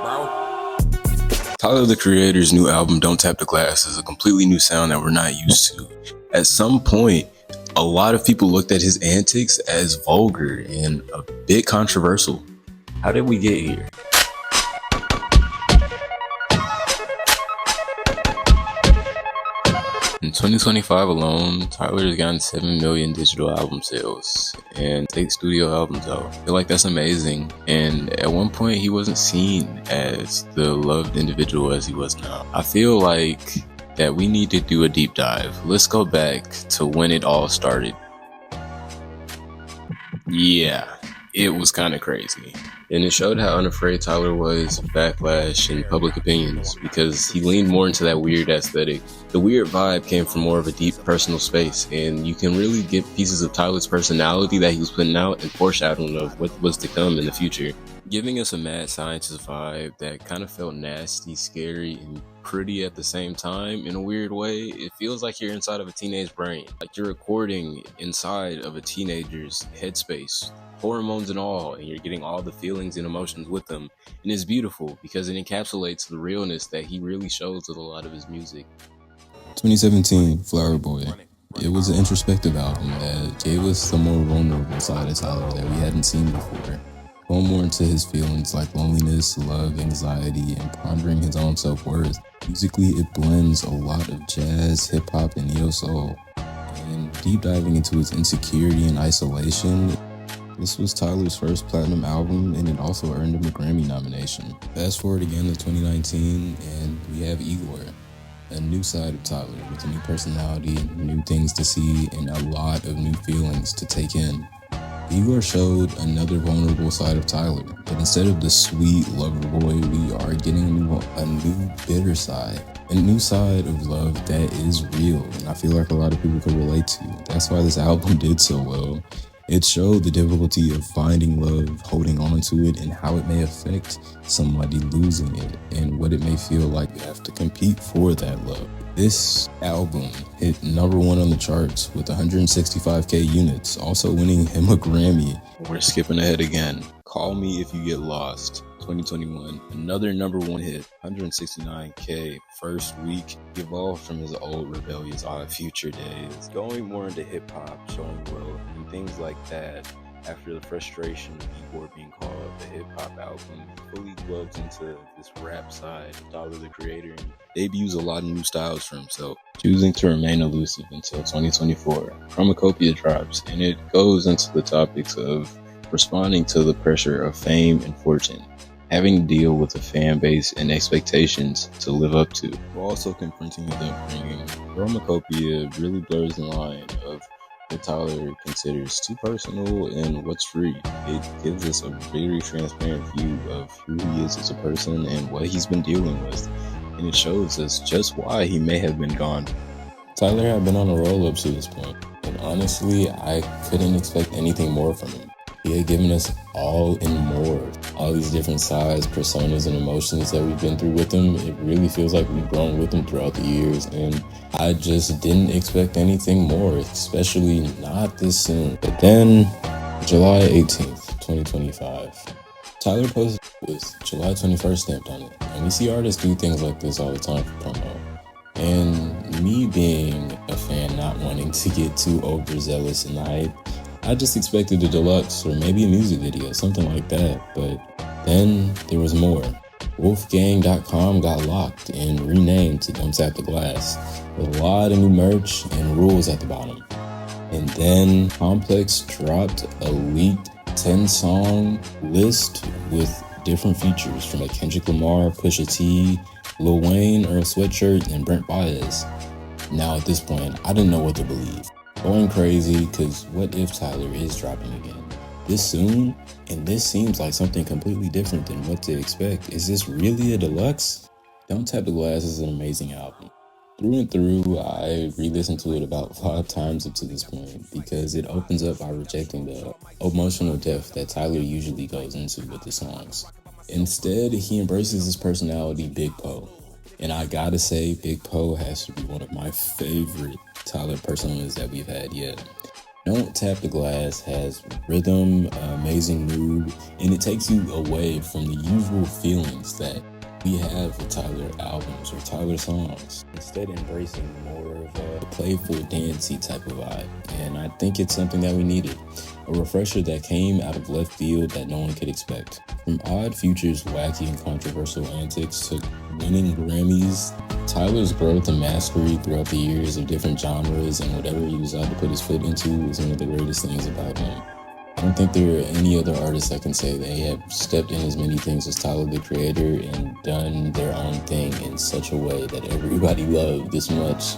bro. Tyler, the Creator's new album, Don't Tap the Glass, is a completely new sound that we're not used to. At some point, a lot of people looked at his antics as vulgar and a bit controversial. How did we get here? In 2025 alone, Tyler has gotten 7 million digital album sales and 8 studio albums out. I feel like that's amazing. And at one point, he wasn't seen as the loved individual as he was now. I feel like that we need to do a deep dive. Let's go back to when it all started. Yeah, it was kind of crazy. And it showed how unafraid Tyler was of backlash and public opinions because he leaned more into that weird aesthetic. The weird vibe came from more of a deep personal space, and you can really get pieces of Tyler's personality that he was putting out and foreshadowing of what was to come in the future, giving us a mad scientist vibe that kind of felt nasty, scary, and pretty at the same time. In a weird way, it feels like you're inside of a teenage brain, like you're recording inside of a teenager's headspace, hormones and all, and you're getting all the feelings and emotions with them. And it's beautiful because it encapsulates the realness that he really shows with a lot of his music. 2017, Flower Boy. It was an introspective album that gave us the more vulnerable side of Tyler that we hadn't seen before. Going more into his feelings like loneliness, love, anxiety, and pondering his own self-worth. Musically, it blends a lot of jazz, hip-hop, and neo-soul. And deep diving into his insecurity and isolation, this was Tyler's first platinum album, and it also earned him a Grammy nomination. Fast forward again to 2019, and we have Igor, a new side of Tyler with a new personality, new things to see, and a lot of new feelings to take in. Igor showed another vulnerable side of Tyler, but instead of the sweet lover boy, we are getting a new bitter side. A new side of love that is real, and I feel like a lot of people could relate to. That's why this album did so well. It showed the difficulty of finding love, holding on to it, and how it may affect somebody losing it, and what it may feel like you have to compete for that love. This album hit #1 on the charts with 165k units, also winning him a Grammy. We're skipping ahead again. Call Me If You Get Lost, 2021. Another #1 hit, 169k first week. He evolved from his old rebellious Odd Future days, going more into hip-hop, showing growth, and things like that. After the frustration of Igor being called the hip-hop album, he fully dwells into this rap side of Tyler, the Creator, and debuts a lot of new styles for himself, choosing to remain elusive until 2024. Chromacopia drops, and it goes into the topics of responding to the pressure of fame and fortune, having to deal with a fan base and expectations to live up to, while also confronting his upbringing. Chromacopia really blurs the line of what Tyler considers too personal and what's free. It gives us a very transparent view of who he is as a person and what he's been dealing with, and it shows us just why he may have been gone. Tyler had been on a roll up to this point, and honestly, I couldn't expect anything more from him. He had given us all and more. All these different sides, personas, and emotions that we've been through with him. It really feels like we've grown with him throughout the years, and I just didn't expect anything more, especially not this soon. But then, July 18th, 2025, Tyler posted with July 21st stamped on it. And we see artists do things like this all the time for promo. And me being a fan, not wanting to get too overzealous in the hype, I just expected a deluxe or maybe a music video, something like that. But then there was more. Wolfgang.com got locked and renamed to Don't Tap the Glass, with a lot of new merch and rules at the bottom. And then Complex dropped a leaked 10-song list with different features from like Kendrick Lamar, Pusha T, Lil Wayne, Earl Sweatshirt, and Brent Baez. Now at this point, I didn't know what to believe. Going crazy, because what if Tyler is dropping again this soon? And this seems like something completely different than what to expect. Is this really a deluxe? Don't Tap the Glass is an amazing album. Through and through, I re-listened to it about 5 times up to this point because it opens up by rejecting the emotional depth that Tyler usually goes into with his songs. Instead, he embraces his personality, Big Poe. And I gotta say, Big Poe has to be one of my favorite Tyler personas that we've had yet. Don't Tap the Glass has rhythm, amazing mood, and it takes you away from the usual feelings that we have with Tyler albums or Tyler songs, instead embracing more of a playful, dancey type of vibe. And I think it's something that we needed. A refresher that came out of left field that no one could expect. From Odd Future's wacky and controversial antics to winning Grammys, Tyler's growth and mastery throughout the years of different genres and whatever he was out to put his foot into is one of the greatest things about him. I don't think there are any other artists that can say they have stepped in as many things as Tyler the Creator and done their own thing in such a way that everybody loved this much.